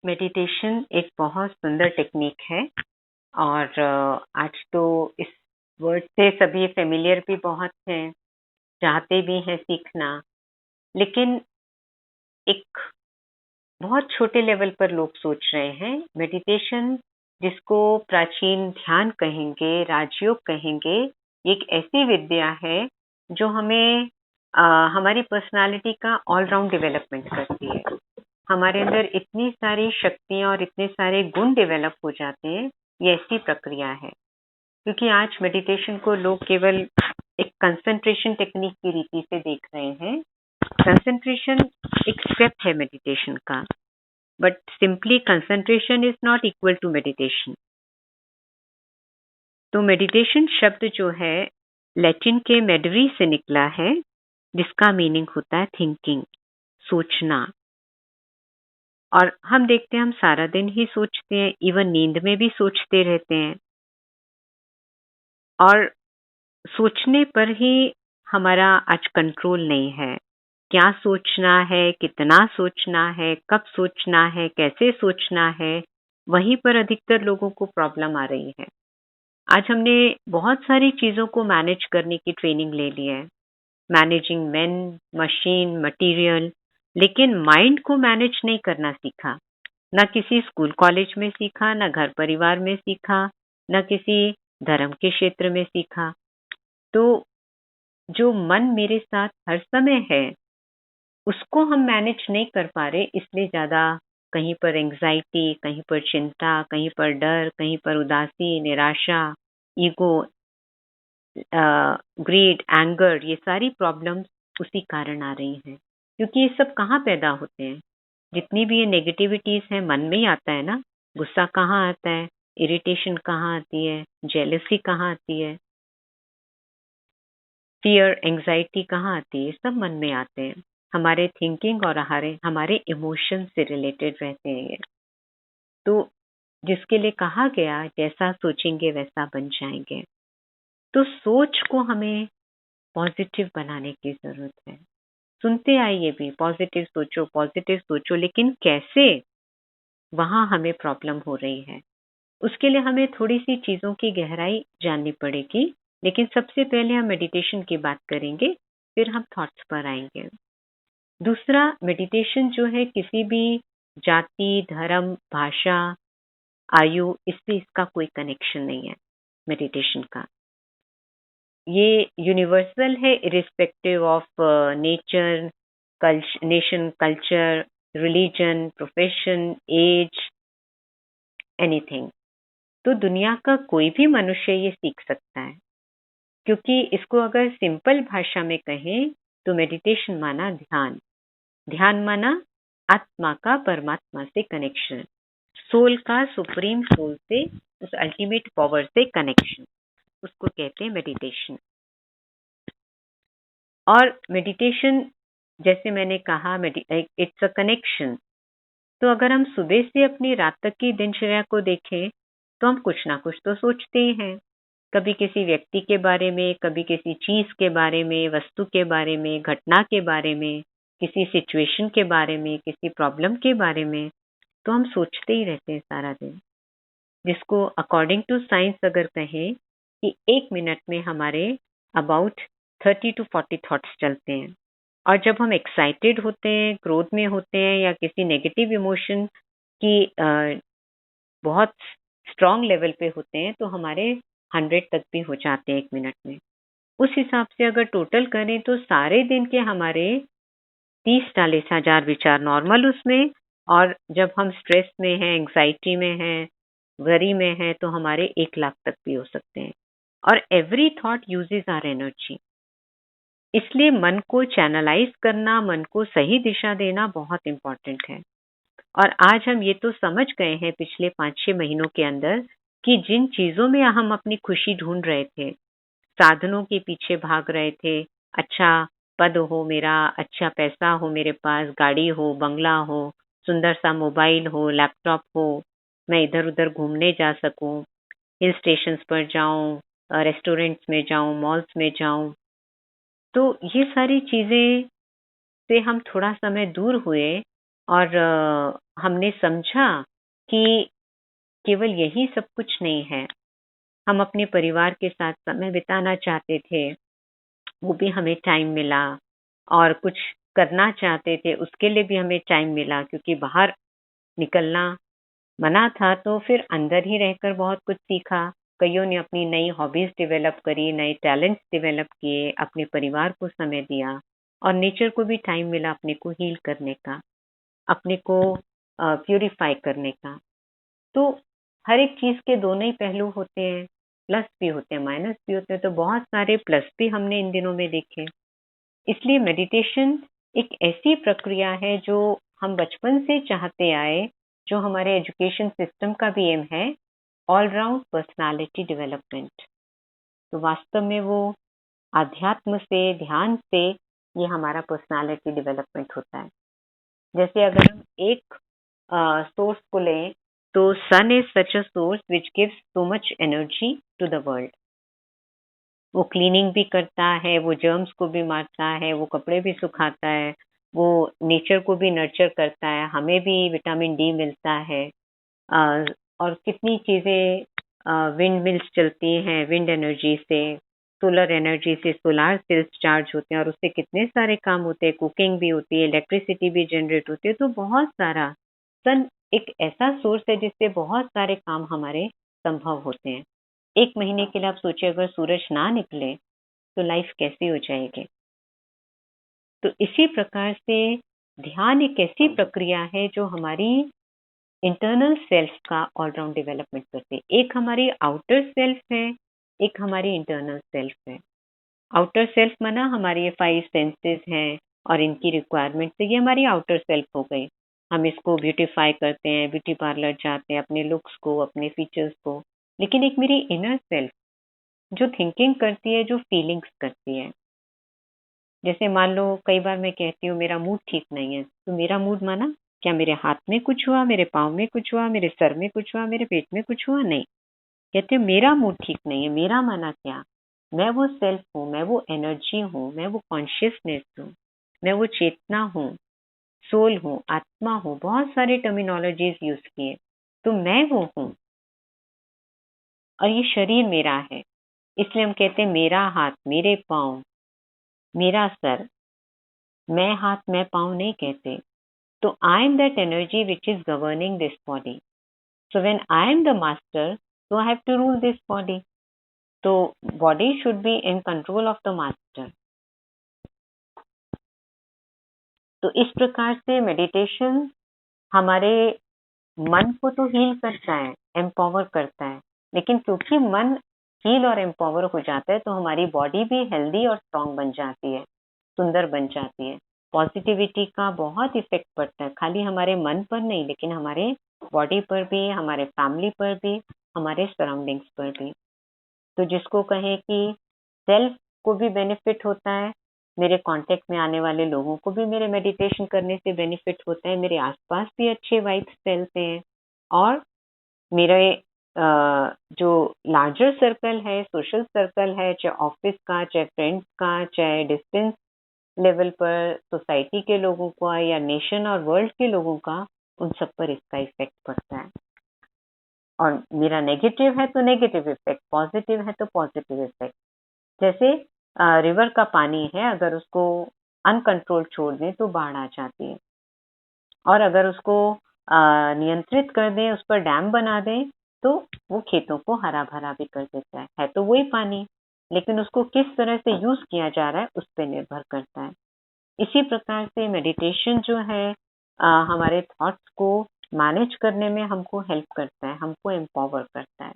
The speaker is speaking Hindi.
मेडिटेशन एक बहुत सुंदर टेक्निक है और आज तो इस वर्ड से सभी फेमिलियर भी बहुत हैं, चाहते भी हैं सीखना। लेकिन एक बहुत छोटे लेवल पर लोग सोच रहे हैं मेडिटेशन, जिसको प्राचीन ध्यान कहेंगे, राजयोग कहेंगे, एक ऐसी विद्या है जो हमें हमारी पर्सनालिटी का ऑलराउंड डेवलपमेंट करती है। हमारे अंदर इतनी सारी शक्तियां और इतने सारे गुण डेवलप हो जाते हैं, ये ऐसी प्रक्रिया है। क्योंकि आज मेडिटेशन को लोग केवल एक कंसंट्रेशन टेक्निक की रीति से देख रहे हैं। कंसंट्रेशन एक स्टेप है मेडिटेशन का, but simply concentration is not equal to meditation. तो मेडिटेशन शब्द जो है लैटिन के मेडरी से निकला है, जिसका मीनिंग होता है थिंकिंग, सोचना। और हम देखते हैं हम सारा दिन ही सोचते हैं, इवन नींद में भी सोचते रहते हैं। और सोचने पर ही हमारा आज कंट्रोल नहीं है। क्या सोचना है, कितना सोचना है, कब सोचना है, कैसे सोचना है, वहीं पर अधिकतर लोगों को प्रॉब्लम आ रही है। आज हमने बहुत सारी चीजों को मैनेज करने की ट्रेनिंग ले ली है, मैनेजिंग मैन, मशीन, मटेरियल, लेकिन माइंड को मैनेज नहीं करना सीखा। ना किसी स्कूल कॉलेज में सीखा, ना घर परिवार में सीखा, ना किसी धर्म के क्षेत्र में सीखा। तो जो मन मेरे साथ हर समय है, उसको हम मैनेज नहीं कर पा रहे, इसलिए ज्यादा कहीं पर एंजाइटी, कहीं पर चिंता, कहीं पर डर, कहीं पर उदासी, निराशा, ईगो, ग्रीड, एंगर, ये सारी प्रॉब्लम्स उसी कारण आ रही हैं। क्योंकि ये सब कहाँ पैदा होते हैं? जितनी भी ये नेगेटिविटीज है, मन में ही आता है ना। गुस्सा कहाँ आता है, इरिटेशन कहाँ आती है, जेलसी कहाँ आती है, फियर, एंजाइटी कहाँ आती है? सब मन में आते हैं। हमारे थिंकिंग और हमारे इमोशन से रिलेटेड रहते हैं ये। तो जिसके लिए कहा गया, जैसा सोचेंगे वैसा बन जाएंगे। तो सोच को हमें पॉजिटिव बनाने की जरूरत है। सुनते आइए भी, पॉजिटिव सोचो, लेकिन कैसे, वहां हमें प्रॉब्लम हो रही है। उसके लिए हमें थोड़ी सी चीजों की गहराई जाननी पड़ेगी। लेकिन सबसे पहले हम मेडिटेशन की बात करेंगे, फिर हम थॉट्स पर आएंगे। दूसरा, मेडिटेशन जो है किसी भी जाति, धर्म, भाषा, आयु, इससे इसका कोई कनेक्शन नहीं है। मेडिटेशन का ये यूनिवर्सल है, irrespective of nature, nation, culture, religion, profession, age, anything. तो दुनिया का कोई भी मनुष्य ये सीख सकता है। क्योंकि इसको अगर सिंपल भाषा में कहें तो मेडिटेशन माना ध्यान, ध्यान माना आत्मा का परमात्मा से कनेक्शन, सोल का सुप्रीम सोल से, उस अल्टीमेट पावर से कनेक्शन, उसको कहते हैं मेडिटेशन। और मेडिटेशन, जैसे मैंने कहा, इट्स अ कनेक्शन। तो अगर हम सुबह से अपनी रात तक की दिनचर्या को देखें तो हम कुछ ना कुछ तो सोचते ही हैं। कभी किसी व्यक्ति के बारे में, कभी किसी चीज के बारे में, वस्तु के बारे में, घटना के बारे में, किसी सिचुएशन के बारे में, किसी प्रॉब्लम के बारे में। तो हम सोचते ही रहते हैं सारा दिन, जिसको अकॉर्डिंग टू साइंस अगर कहें कि 1 मिनट में हमारे अबाउट 30 to 40 थॉट्स चलते हैं। और जब हम एक्साइटेड होते हैं, क्रोध में होते हैं, या किसी नेगेटिव इमोशन की बहुत स्ट्रांग लेवल पे होते हैं, तो हमारे 100 तक भी हो जाते हैं 1 मिनट में। उस हिसाब से अगर टोटल करें तो सारे दिन के हमारे 30-40 हजार विचार नॉर्मल उसमें। और जब हम स्ट्रेस में हैं, एंग्जाइटी में हैं, वरी में हैं, तो हमारे 1 लाख तक भी हो सकते हैं। और every thought uses our energy. इसलिए मन को चैनलाइज करना, मन को सही दिशा देना बहुत इम्पोर्टेंट है। और आज हम ये तो समझ गए हैं पिछले 5-6 महीनों के अंदर कि जिन चीजों में हम अपनी खुशी ढूंढ रहे थे, साधनों के पीछे भाग रहे थे, अच्छा पद हो मेरा, अच्छा पैसा हो मेरे पास, गाड़ी हो, बंगला हो, सुंदर सा मोबाइल हो, लैपटॉप हो, मैं इधर उधर घूमने जा सकूं, हिल स्टेशंस पर जाऊं, रेस्टोरेंट्स में जाऊं, मॉल्स में जाऊं। तो ये सारी चीजें से हम थोड़ा समय दूर हुए और हमने समझा कि केवल यही सब कुछ नहीं है। हम अपने परिवार के साथ समय बिताना चाहते थे, वो भी हमें टाइम मिला, और कुछ करना चाहते थे, उसके लिए भी हमें टाइम मिला, क्योंकि बाहर निकलना मना था, तो फिर अंदर ही रहकर बहुत कुछ सीखा। कइयों ने अपनी नई हॉबीज डेवलप करी, नए टैलेंट्स डेवलप किए, अपने परिवार को समय दिया, और नेचर को भी टाइम मिला अपने को हील करने का, अपने को प्यूरिफाई करने का। तो हर एक चीज के दोनों ही पहलू होते हैं, प्लस भी होते हैं, माइनस भी होते हैं, तो बहुत सारे प्लस भी हमने इन दिनों में देखे। इसलिए मेडिटेशन एक ऐसी प्रक्रिया है जो हम बचपन से चाहते आए, जो हमारे एजुकेशन सिस्टम का भी एम है, ऑल राउंड पर्सनालिटी डेवलपमेंट। तो वास्तव में वो आध्यात्म से, ध्यान से, ये हमारा पर्सनालिटी डेवलपमेंट होता है। जैसे अगर हम एक सोर्स को लें, तो sun is such a source which gives so much energy to the world. वो क्लीनिंग भी करता है, वो जर्म्स को भी मारता है, वो कपड़े भी सुखाता है, वो नेचर को भी नर्चर करता है, हमें भी विटामिन डी मिलता है। अ, और कितनी चीजें, विंड मिल्स चलती हैं, विंड एनर्जी से, सोलर एनर्जी से सोलार सेल्स चार्ज होते हैं, और उससे कितने सारे काम होते हैं, कुकिंग भी होती है, इलेक्ट्रिसिटी भी जनरेट होती है। तो बहुत सारा, सन एक ऐसा सोर्स है जिससे बहुत सारे काम हमारे संभव होते हैं। एक महीने के लिए आप सोचिए, अगर सूरज ना निकले तो लाइफ कैसी हो जाएगी। तो इसी प्रकार से ध्यान एक ऐसी प्रक्रिया है जो हमारी इंटरनल सेल्फ का ऑलराउंड डेवलपमेंट करती है। एक हमारी आउटर सेल्फ है, एक हमारी इंटरनल सेल्फ है। आउटर सेल्फ माना हमारी ये 5 सेंसेस हैं और इनकी रिक्वायरमेंट से, ये हमारी आउटर सेल्फ हो गई। हम इसको ब्यूटीफाई करते हैं, ब्यूटी पार्लर जाते हैं अपने लुक्स को, अपने फीचर्स को। लेकिन एक मेरी इनर सेल्फ जो थिंकिंग करती है, जो फीलिंग्स करती है। जैसे मान लो कई बार मैं कहती हूँ मेरा मूड ठीक नहीं है, तो मेरा मूड माना क्या मेरे हाथ में कुछ हुआ, मेरे पाँव में कुछ हुआ, मेरे सर में कुछ हुआ, मेरे पेट में कुछ हुआ? नहीं। कहते हैं मेरा मूड ठीक नहीं है। मेरा माना क्या? मैं वो सेल्फ हूँ, मैं वो एनर्जी हूँ, मैं वो कॉन्शियसनेस हूँ, मैं वो चेतना हूँ, सोल हूँ, आत्मा हूँ, बहुत सारे टर्मिनोलॉजीज यूज किए। तो मैं वो हूँ, और ये शरीर मेरा है। इसलिए हम कहते हैं मेरा हाथ, मेरे पाँव, मेरा सर। मैं हाथ मैं पाँव नहीं कहते। तो I am that energy which is governing this body. So when I am the master, so I have to rule this body. तो body should be in control of the master. तो इस प्रकार से मेडिटेशन हमारे मन को तो हील करता है, एम्पावर करता है, लेकिन क्योंकि मन हील और एम्पावर हो जाता है, तो हमारी बॉडी भी हेल्दी और स्ट्रांग बन जाती है, सुंदर बन जाती है। पॉजिटिविटी का बहुत इफेक्ट पड़ता है, खाली हमारे मन पर नहीं, लेकिन हमारे बॉडी पर भी, हमारे फैमिली पर भी, हमारे सराउंडिंग्स पर भी। तो जिसको कहें कि सेल्फ को भी बेनिफिट होता है, मेरे कांटेक्ट में आने वाले लोगों को भी मेरे मेडिटेशन करने से बेनिफिट होता है, मेरे आसपास भी अच्छे वाइब्स फैलते हैं, और मेरे जो लार्जर सर्कल है, सोशल सर्कल है, चाहे ऑफिस का, चाहे फ्रेंड्स का, चाहे डिस्टेंस लेवल पर सोसाइटी के लोगों का, या नेशन और वर्ल्ड के लोगों का, उन सब पर इसका इफेक्ट पड़ता है। और मेरा नेगेटिव है तो नेगेटिव इफेक्ट, पॉजिटिव है तो पॉजिटिव इफेक्ट। जैसे रिवर का पानी है, अगर उसको अनकंट्रोल छोड़ दें तो बाढ़ आ जाती है, और अगर उसको नियंत्रित कर दें, उस पर डैम बना दें, तो वो खेतों को हरा भरा भी कर देता है तो वही पानी, लेकिन उसको किस तरह से यूज किया जा रहा है उस पर निर्भर करता है। इसी प्रकार से मेडिटेशन जो है हमारे थॉट्स को मैनेज करने में हमको हेल्प करता है, हमको एम्पावर करता है।